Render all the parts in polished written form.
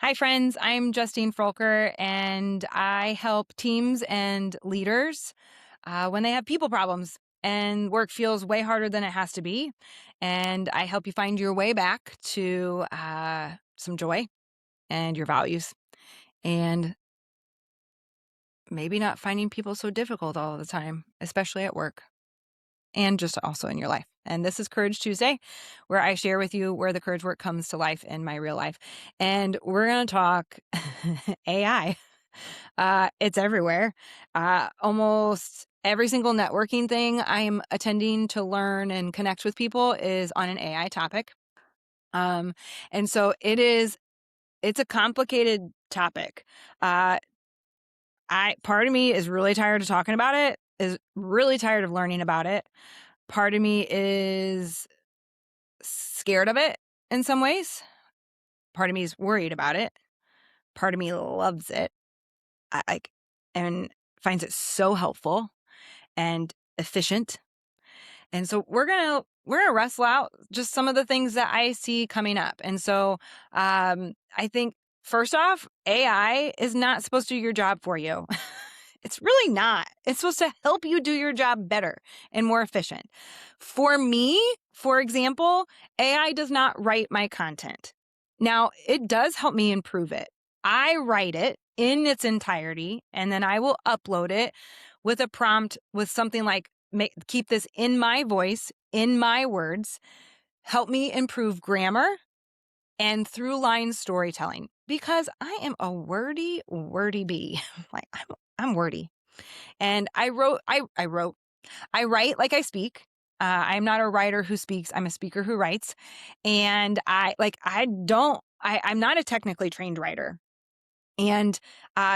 Hi, friends. I'm Justine Froelker, and I help teams and leaders when they have people problems and work feels way harder than it has to be. And I help you find your way back to some joy and your values, and maybe not finding people so difficult all the time, especially at work and just also in your life. And this is Courage Tuesday, where I share with you where the courage work comes to life in my real life. And we're going to talk AI. It's everywhere. Almost every single networking thing I'm attending to learn and connect with people is on an AI topic. Um, and so it's a complicated topic. Uh, part of me is really tired of talking about it, is really tired of learning about it. Part of me is scared of it in some ways. Part of me is worried about it. Part of me loves it. Like, and finds it so helpful and efficient. And so we're gonna wrestle out just some of the things that I see coming up. And so I think first off, AI is not supposed to do your job for you. It's really not. It's supposed to help you do your job better and more efficient. For me, for example, AI does not write my content. Now, it does help me improve it. I write it in its entirety, and then I will upload it with a prompt with something like keep this in my voice, in my words, help me improve grammar and through line storytelling because I am a wordy bee. Like I'm wordy. And I write like I speak. I'm not a writer who speaks. I'm a speaker who writes. And I'm not a technically trained writer. And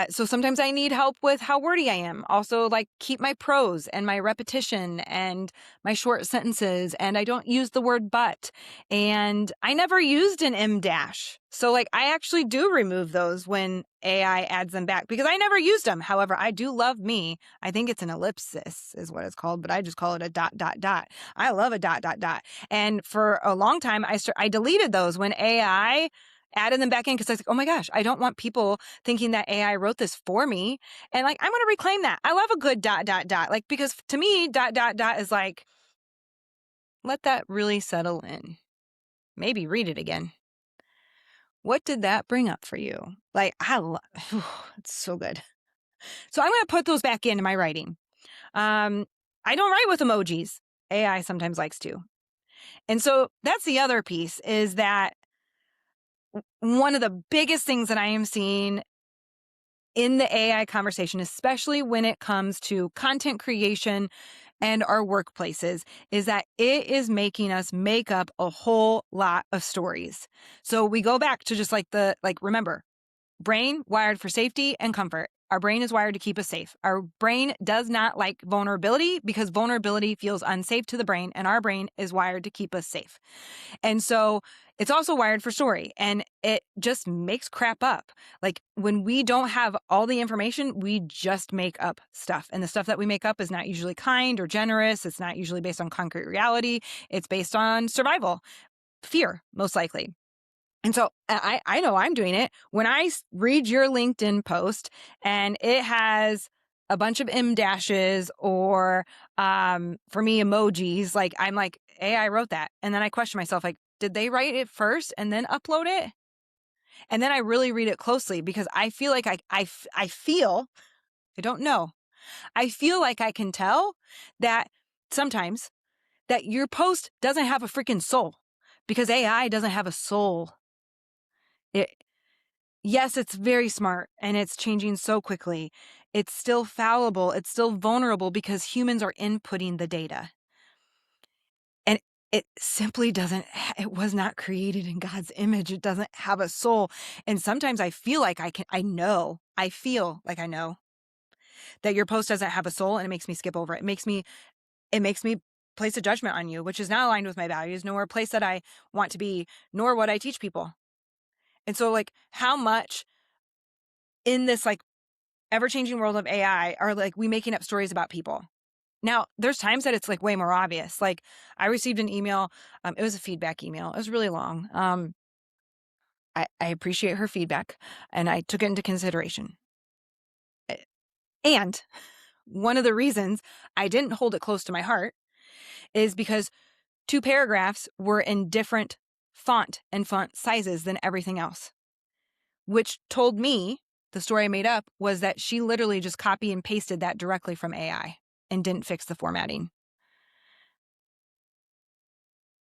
so sometimes I need help with how wordy I am. Also, like keep my prose and my repetition and my short sentences. And I don't use the word but. And I never used an M dash. So like I actually do remove those when AI adds them back because I never used them. However, I do love me. I think it's an ellipsis is what it's called, but I just call it a dot, dot, dot. I love a dot, dot, dot. And for a long time, I deleted those when AI added them back in because I was like, oh my gosh, I don't want people thinking that AI wrote this for me. And like, I'm going to reclaim that. I love a good dot, dot, dot. Like, because to me, dot, dot, dot is like, let that really settle in. Maybe read it again. What did that bring up for you? Like, it's so good. So I'm going to put those back into my writing. I don't write with emojis. AI sometimes likes to. And so that's the other piece is that one of the biggest things that I am seeing in the AI conversation, especially when it comes to content creation and our workplaces, is that it is making us make up a whole lot of stories. So we go back to just remember, brain wired for safety and comfort. Our brain is wired to keep us safe. Our brain does not like vulnerability because vulnerability feels unsafe to the brain, and our brain is wired to keep us safe. And so it's also wired for story, and it just makes crap up. Like when we don't have all the information, we just make up stuff. And the stuff that we make up is not usually kind or generous. It's not usually based on concrete reality. It's based on survival, fear, most likely. And so I know I'm doing it. When I read your LinkedIn post and it has a bunch of M dashes or for me emojis, like I'm like, hey, I wrote that. And then I question myself, like, did they write it first and then upload it? And then I really read it closely because I feel like I feel, I don't know, I feel like I can tell that sometimes that your post doesn't have a freaking soul because AI doesn't have a soul. It, Yes, it's very smart and it's changing so quickly. It's still fallible. It's still vulnerable because humans are inputting the data. And it simply doesn't, it was not created in God's image. It doesn't have a soul. And sometimes I feel like I feel like I know that your post doesn't have a soul and it makes me skip over it. It makes me place a judgment on you, which is not aligned with my values, nor a place that I want to be, nor what I teach people. And so like how much in this like ever-changing world of AI are like we making up stories about people. Now, there's times that it's like way more obvious. Like I received an email. It was a feedback email. It was really long. I appreciate her feedback, and I took it into consideration. And one of the reasons I didn't hold it close to my heart is because 2 paragraphs were in different font and font sizes than everything else, which told me the story I made up was that she literally just copy and pasted that directly from AI and didn't fix the formatting.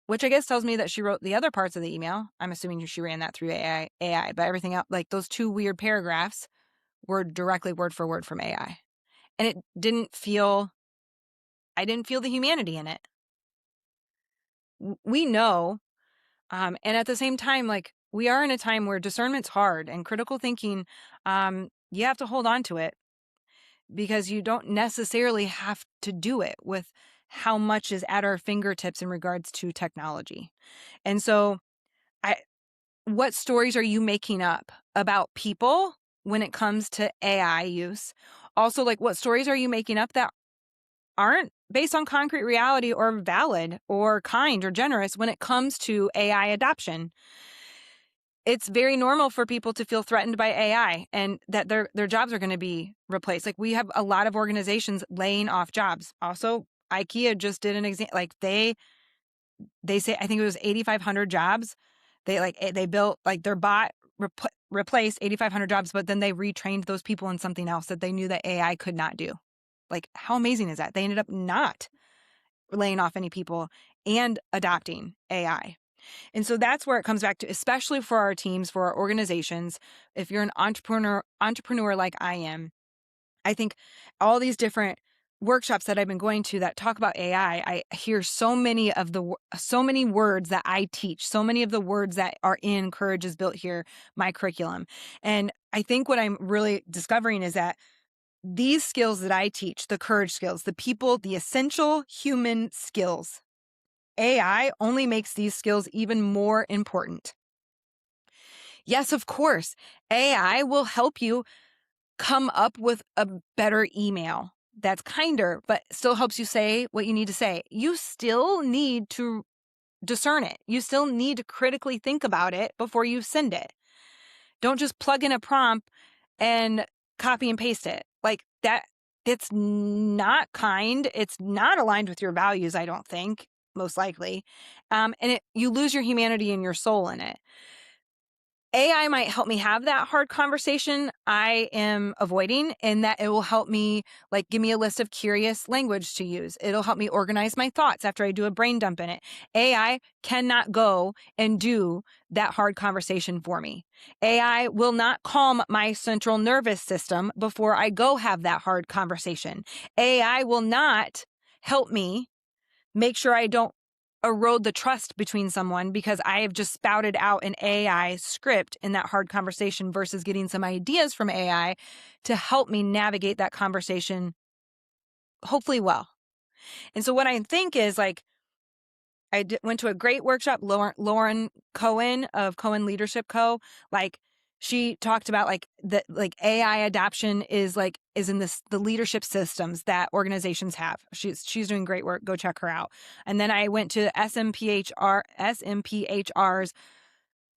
Which I guess tells me that she wrote the other parts of the email. I'm assuming she ran that through AI, but everything else, like those 2 weird paragraphs were directly word for word from AI. And it didn't feel I didn't feel the humanity in it. We know, and at the same time, like, we are in a time where discernment's hard and critical thinking, you have to hold on to it because you don't necessarily have to do it with how much is at our fingertips in regards to technology. And so I what stories are you making up about people when it comes to AI use? Also, like, what stories are you making up that aren't based on concrete reality or valid or kind or generous when it comes to AI adoption? It's very normal for people to feel threatened by AI and that their jobs are going to be replaced. Like, we have a lot of organizations laying off jobs. Also, IKEA just did an example. Like, they say, I think it was 8,500 jobs. They built, like, their bot replaced 8,500 jobs, but then they retrained those people in something else that they knew that AI could not do. Like, how amazing is that? They ended up not laying off any people and adopting AI. And so that's where it comes back to, especially for our teams, for our organizations. If you're an entrepreneur like I am, I think all these different workshops that I've been going to that talk about AI, I hear so many words that I teach, so many of the words that are in Courage is Built Here, my curriculum. And I think what I'm really discovering is that these skills that I teach, the courage skills, the essential human skills, AI only makes these skills even more important. Yes, of course, AI will help you come up with a better email that's kinder, but still helps you say what you need to say. You still need to discern it. You still need to critically think about it before you send it. Don't just plug in a prompt and copy and paste it. Like that, it's not kind. It's not aligned with your values, I don't think, most likely. You lose your humanity and your soul in it. AI might help me have that hard conversation I am avoiding, and that it will help me, like, give me a list of curious language to use. It'll help me organize my thoughts after I do a brain dump in it. AI cannot go and do that hard conversation for me. AI will not calm my central nervous system before I go have that hard conversation. AI will not help me make sure I don't erode the trust between someone because I have just spouted out an AI script in that hard conversation versus getting some ideas from AI to help me navigate that conversation, hopefully well. And so what I think is, like, went to a great workshop, Lauren Cohen of Cohen Leadership Co. Like, she talked about, like, the, like, AI adoption is in the leadership systems that organizations have. She's doing great work. Go check her out. And then I went to SMPHR's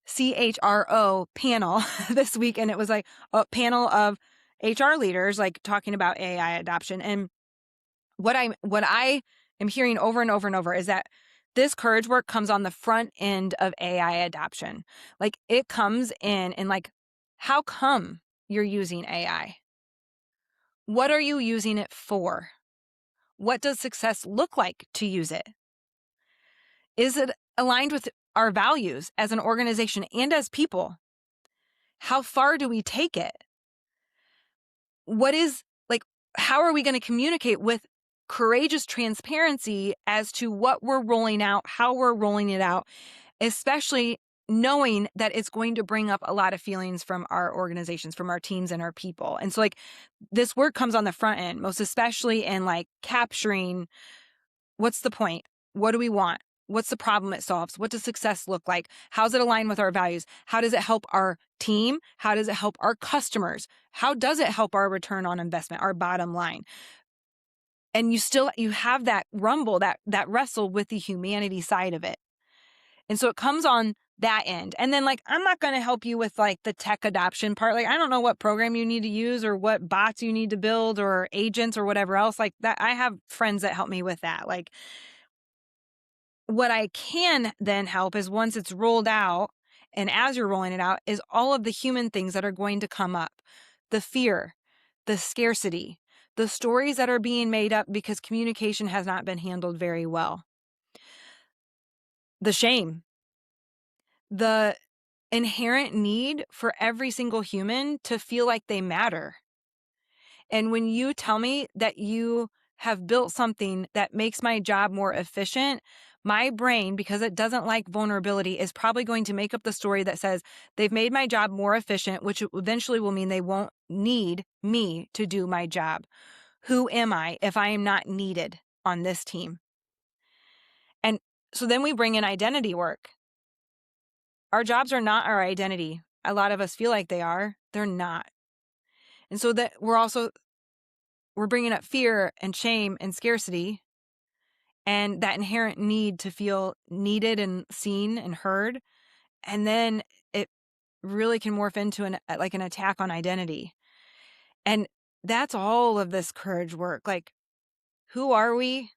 CHRO panel this week, and it was like a panel of HR leaders, like, talking about AI adoption. And what I am hearing over and over and over is that this courage work comes on the front end of AI adoption. Like, it comes in and, like, how come you're using AI? What are you using it for? What does success look like to use it? Is it aligned with our values as an organization and as people? How far do we take it? What is, like, how are we going to communicate with courageous transparency as to what we're rolling out, how we're rolling it out, especially knowing that it's going to bring up a lot of feelings from our organizations, from our teams and our people. And so, like, this work comes on the front end, most especially in, like, capturing what's the point? What do we want? What's the problem it solves? What does success look like? How does it align with our values? How does it help our team? How does it help our customers? How does it help our return on investment, our bottom line? And you have that rumble, that wrestle with the humanity side of it. And so it comes on that end. And then, like, I'm not going to help you with like the tech adoption part. Like, I don't know what program you need to use or what bots you need to build or agents or whatever else like that. I have friends that help me with that. Like, what I can then help is once it's rolled out, and as you're rolling it out, is all of the human things that are going to come up, the fear, the scarcity, the stories that are being made up because communication has not been handled very well, the shame, the inherent need for every single human to feel like they matter. And when you tell me that you have built something that makes my job more efficient, my brain, because it doesn't like vulnerability, is probably going to make up the story that says they've made my job more efficient, which eventually will mean they won't need me to do my job. Who am I if I am not needed on this team? And so then we bring in identity work. Our jobs are not our identity. A lot of us feel like they are. They're not. And so that we're bringing up fear and shame and scarcity and that inherent need to feel needed and seen and heard. And then it really can morph into an attack on identity. And that's all of this courage work. Like, who are we?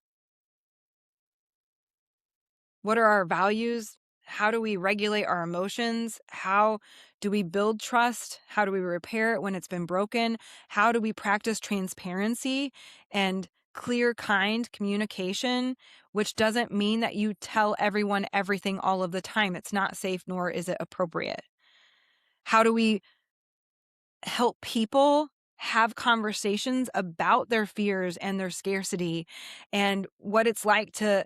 What are our values? How do we regulate our emotions? How do we build trust? How do we repair it when it's been broken? How do we practice transparency and clear, kind communication, which doesn't mean that you tell everyone everything all of the time. It's not safe, nor is it appropriate. How do we help people have conversations about their fears and their scarcity and what it's like to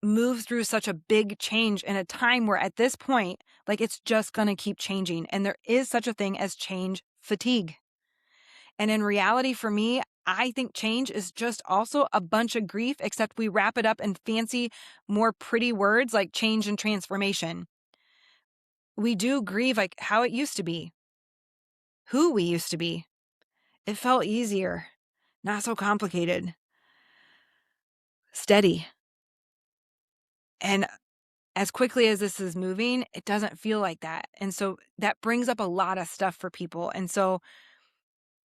move through such a big change in a time where at this point, like, it's just going to keep changing. And there is such a thing as change fatigue. And in reality, for me, I think change is just also a bunch of grief, except we wrap it up in fancy, more pretty words like change and transformation. We do grieve like how it used to be, who we used to be. It felt easier, not so complicated, steady. And as quickly as this is moving, it doesn't feel like that. And so that brings up a lot of stuff for people. And so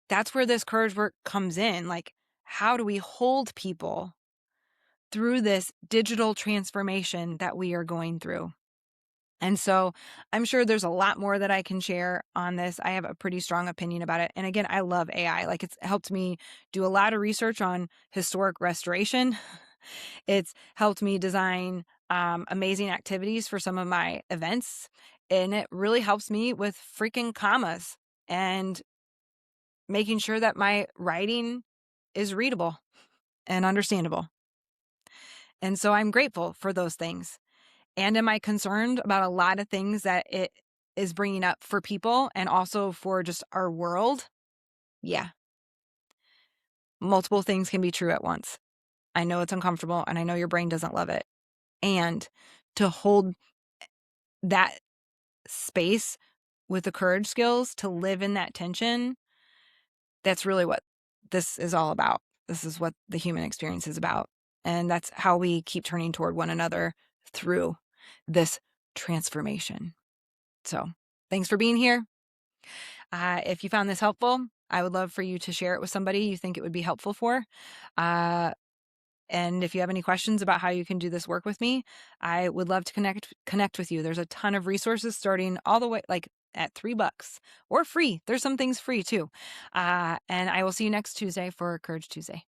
that's where this courage work comes in. Like, how do we hold people through this digital transformation that we are going through? And so I'm sure there's a lot more that I can share on this. I have a pretty strong opinion about it. And again, I love AI. Like, it's helped me do a lot of research on historic restoration. It's helped me design amazing activities for some of my events. And it really helps me with freaking commas and making sure that my writing is readable and understandable. And so I'm grateful for those things. And am I concerned about a lot of things that it is bringing up for people and also for just our world? Yeah. Multiple things can be true at once. I know it's uncomfortable and I know your brain doesn't love it. And to hold that space with the courage skills to live in that tension, that's really what this is all about. This is what the human experience is about. And that's how we keep turning toward one another through this transformation. So, thanks for being here. If you found this helpful, I would love for you to share it with somebody you think it would be helpful for. Uh, and if you have any questions about how you can do this work with me, I would love to connect with you. There's a ton of resources starting all the way like at $3 or free. There's some things free too. And I will see you next Tuesday for Courage Tuesday.